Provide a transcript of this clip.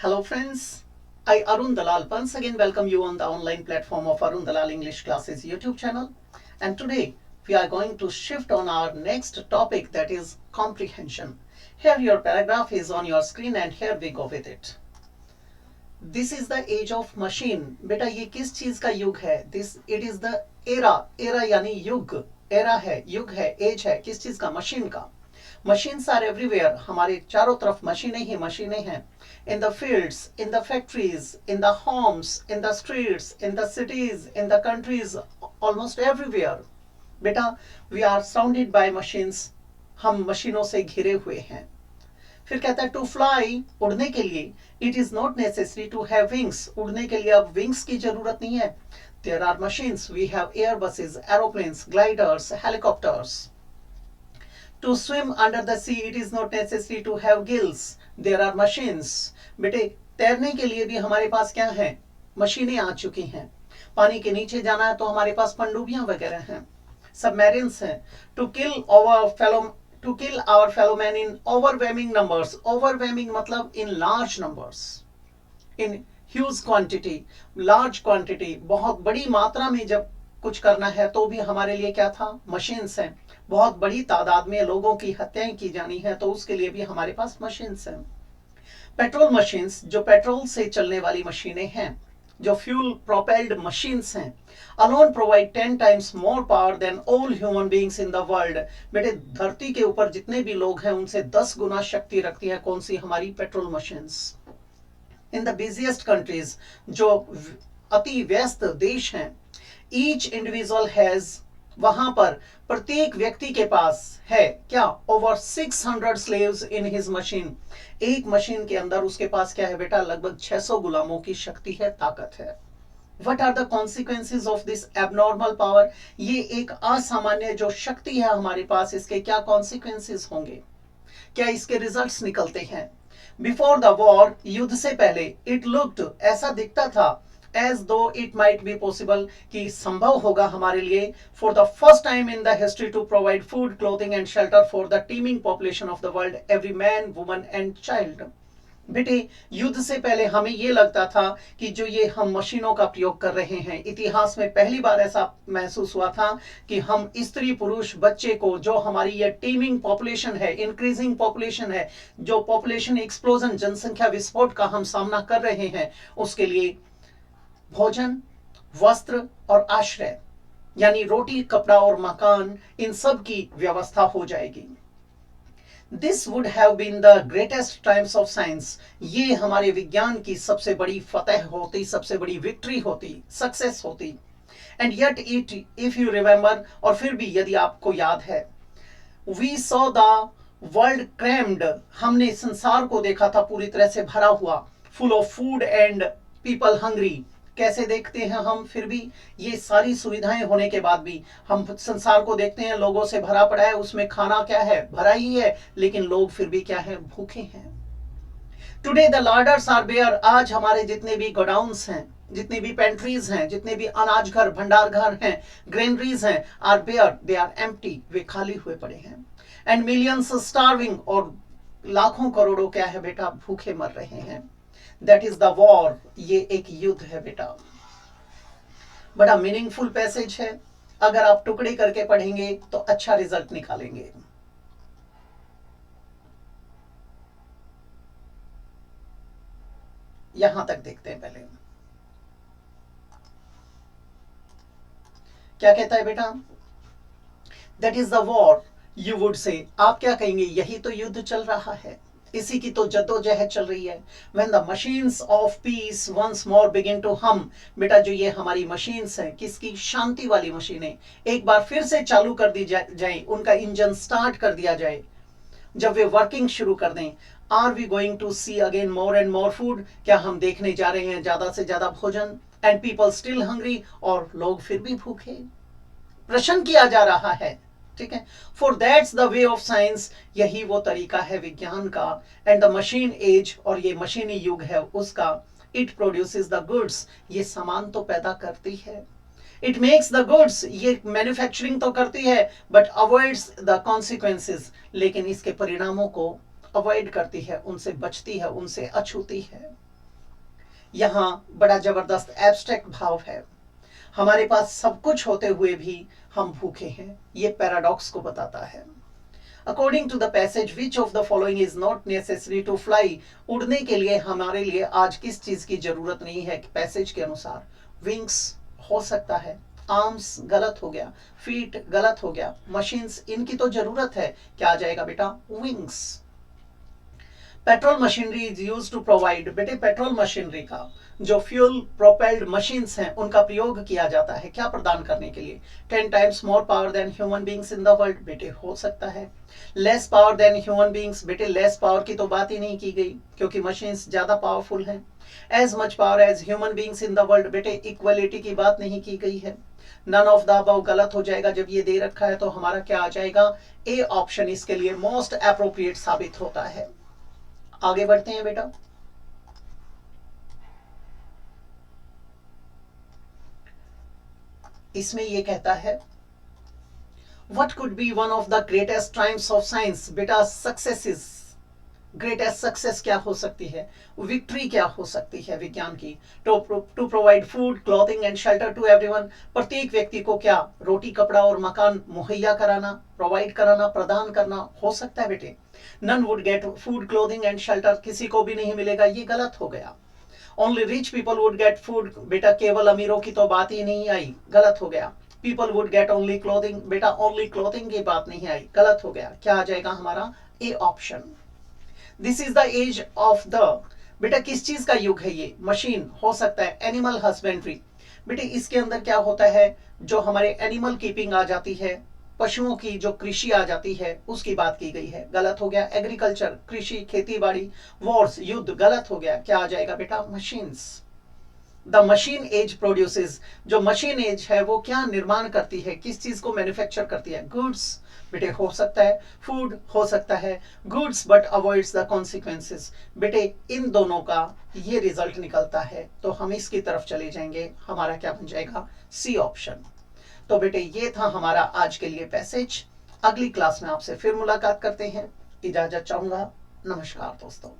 Hello friends, I Arun Dalal once again welcome you on the online platform of Arun Dalal English Classes YouTube channel, and today we are going to shift on our next topic, that is comprehension. Here your paragraph is on your screen and here we go with it. This is the age of machine. बेटा ये किस चीज का युग है? It is the era यानी युग, era है, युग है, age है, किस चीज का? मशीन का. Machines are everywhere. हमारे चारों तरफ मशीनें ही मशीनें हैं. In the fields, in the factories, in the homes, in the streets, in the cities, in the countries, almost everywhere. बेटा, we are surrounded by machines. हम मशीनों से घिरे हुए हैं. फिर कहता है टू फ्लाई, उड़ने के लिए, it is not necessary to have wings. उड़ने के लिए अब विंग्स की जरूरत नहीं है. There are machines. We have air buses, aeroplanes, gliders, helicopters. To swim under the sea, it is not necessary to have gills. There are machines. बेटे तैरने के लिए भी हमारे पास क्या है? मशीनें आ चुकी हैं. पानी के नीचे जाना है तो हमारे पास पनडुब्बियां वगैरह हैं, सबमरीन्स हैं. To kill our fellow man in overwhelming numbers. Overwhelming मतलब in large numbers, in huge quantity, large quantity, बहुत बड़ी मात्रा में जब कुछ करना है तो भी हमारे लिए क्या था? मशीन्स हैं. बहुत बड़ी तादाद में लोगों की हत्याएं की जानी है तो उसके लिए भी हमारे पास मशीन्स हैं. पेट्रोल मशीन्स, जो पेट्रोल से चलने वाली मशीनें हैं, जो फ्यूल प्रोपेल्ड मशीन्स हैं, alone provide 10 times more power than all human beings in the world. बेटे धरती के ऊपर जितने भी लोग हैं उनसे 10 गुना शक्ति रखती है कौन सी? हमारी petrol machines. In the busiest countries, जो अति व्यस्त देश हैं, ईच इंडिविजुअल हैज, वहां पर प्रत्येक व्यक्ति के पास है क्या? Over 600 slaves in his machine. एक मशीन के अंदर उसके पास क्या है बेटा? लगभग 600 गुलामों की शक्ति है, ताकत है. What are the consequences of this abnormal power? ये एक असामान्य जो शक्ति है हमारे पास, इसके क्या कॉन्सिक्वेंसेस होंगे? क्या इसके रिजल्ट्स निकलते हैं? बिफोर द वॉर, युद्ध से पहले, इट लुक्ड, ऐसा दिखता था, as though it might be possible, कि संभव होगा हमारे लिए, for the first time in the history, to provide food, clothing and shelter for the teeming population of the world, every man, woman and child. बेटे युद्ध से पहले हमें ये लगता था कि जो ये हम मशीनों का प्रयोग कर रहे हैं, इतिहास में पहली बार ऐसा महसूस हुआ था कि हम स्त्री पुरुष बच्चे को, जो हमारी ये टीमिंग पॉपुलेशन है, इंक्रीजिंग पॉपुलेशन है, जो पॉपुलेशन एक्सप्लोजन, जनसंख्या विस्फोट का हम सामना कर रहे हैं, उसके लिए भोजन, वस्त्र और आश्रय, यानी रोटी, कपड़ा और मकान, इन सब की व्यवस्था हो जाएगी. This would have been the greatest times of science. ये हमारे विज्ञान की सबसे बड़ी फतेह होती, सबसे बड़ी विक्ट्री होती, सक्सेस होती. And yet it, if you remember, और फिर भी यदि आपको याद है, we saw the world crammed, हमने संसार को देखा था पूरी तरह से भरा हुआ, full of food and people hungry. कैसे देखते हैं हम? फिर भी ये सारी सुविधाएं होने के बाद भी हम संसार को देखते हैं, लोगों से भरा पड़ा है, उसमें खाना क्या है? भरा ही है, लेकिन लोग फिर भी क्या है? भूखे हैं. टुडे द लार्डर्स आर बेयर, आज हमारे जितने भी गोडाउन्स हैं, जितनी भी पेंट्रीज हैं, जितने भी अनाज घर, भंडार घर हैं, ग्रेनरीज हैं, are bare, they are empty, वे खाली हुए पड़े हैं. एंड मिलियंस स्टार्विंग, और लाखों करोड़ों क्या है बेटा? भूखे मर रहे हैं. That is the war. ये एक युद्ध है बेटा. बड़ा मीनिंगफुल पैसेज है. अगर आप टुकड़े करके पढ़ेंगे तो अच्छा रिजल्ट निकालेंगे. यहां तक देखते हैं पहले. क्या कहता है बेटा? That is the war. You would say, आप क्या कहेंगे? यही तो युद्ध चल रहा है, इसी की तो जद्दोजहद चल रही है. When the machines of peace once more begin to hum, बेटा जो ये हमारी मशीन्स हैं, किसकी? शांति वाली मशीनें, एक बार फिर से चालू कर दी जाए, उनका इंजन स्टार्ट कर दिया जाए, जब वे वर्किंग शुरू कर दें. Are we going to see again more and more food, क्या हम देखने जा रहे हैं ज्यादा से ज्यादा भोजन? एंड पीपल स्टिल हंग्री, और लोग फिर भी भूखे. प्रश्न किया जा रहा है, ठीक है. For that's the way of science, यही वो तरीका है विज्ञान का. एंड द मशीन एज, और ये मशीनी युग है उसका. इट प्रोड्यूसेस द गुड्स, ये सामान तो पैदा करती है. इट मेक्स द गुड्स, ये मैन्युफैक्चरिंग तो करती है, बट अवॉइड्स द कॉन्सिक्वेंसेस, लेकिन इसके परिणामों को अवॉइड करती है, उनसे बचती है, उनसे अछूती है. यहाँ बड़ा जबरदस्त एब्स्ट्रैक्ट भाव है। हमारे पास सब कुछ होते हुए भी हम भूखे हैं, ये पैराडॉक्स को बताता है। According to the passage which of the following is not necessary to fly, उड़ने के लिए हमारे लिए आज किस चीज की जरूरत नहीं है पैसेज के अनुसार। विंग्स हो सकता है, आर्म्स गलत हो गया, फीट गलत हो गया, मशीन्स इनकी तो जरूरत है, क्या आ जाएगा बेटा wings. Petrol machinery is use to provide, बेटे पेट्रोल मशीनरी का जो फ्यूल प्रोपेल्ड मशीन्स हैं उनका प्रयोग किया जाता है क्या प्रदान करने के लिए। 10 times more power than human beings in the world, बेटे हो सकता है। Less power than human beings, बेटे लेस पावर की तो बात ही नहीं की गई क्योंकि मशीन्स ज्यादा पावरफुल हैं। As much power as human beings in the world, बेटे इक्वलिटी की बात नहीं की गई है। नन ऑफ द अबव गलत हो जाएगा, जब ये दे रखा है तो हमारा क्या आ जाएगा, ए ऑप्शन इसके लिए मोस्ट अप्रोप्रिएट साबित होता है। आगे बढ़ते हैं बेटा। इसमें ये कहता है what could be one of the greatest triumphs of science, बेटा सक्सेसेस, ग्रेटेस्ट सक्सेस क्या हो सकती है, विक्ट्री क्या हो सकती है विज्ञान की। To provide food clothing and shelter to everyone, प्रत्येक व्यक्ति को क्या रोटी कपड़ा और मकान मुहैया कराना, प्रोवाइड कराना, प्रदान करना हो सकता है बेटे। None would get food clothing and shelter, किसी को भी नहीं मिलेगा, ये गलत हो गया। Only rich people would get food, बेटा केवल अमीरों की तो बात ही नहीं आई, गलत हो गया। People would get only clothing, बेटा ओनली क्लोथिंग की बात नहीं आई, गलत हो गया। क्या आ जाएगा हमारा a option. This is the age of the, बेटा किस चीज का युग है ये, मशीन हो सकता है। एनिमल हस्बेंड्री, बेटे इसके अंदर क्या होता है, जो हमारे एनिमल कीपिंग आ जाती है, पशुओं की जो कृषि आ जाती है उसकी बात की गई है, गलत हो गया। एग्रीकल्चर कृषि खेती बाड़ी, वॉर्स युद्ध, गलत हो गया। क्या आ जाएगा बेटा machines. The machine age produces, जो मशीन एज है वो क्या निर्माण करती है, किस चीज को मैन्युफैक्चर करती है, गुड्स, बेटे हो सकता है। फूड हो सकता है, goods but avoids the consequences, बेटे इन दोनों का ये रिजल्ट निकलता है तो हम इसकी तरफ चले जाएंगे, हमारा क्या बन जाएगा सी ऑप्शन। तो बेटे ये था हमारा आज के लिए पैसेज। अगली क्लास में आपसे फिर मुलाकात करते हैं, इजाजत चाहूंगा, नमस्कार दोस्तों।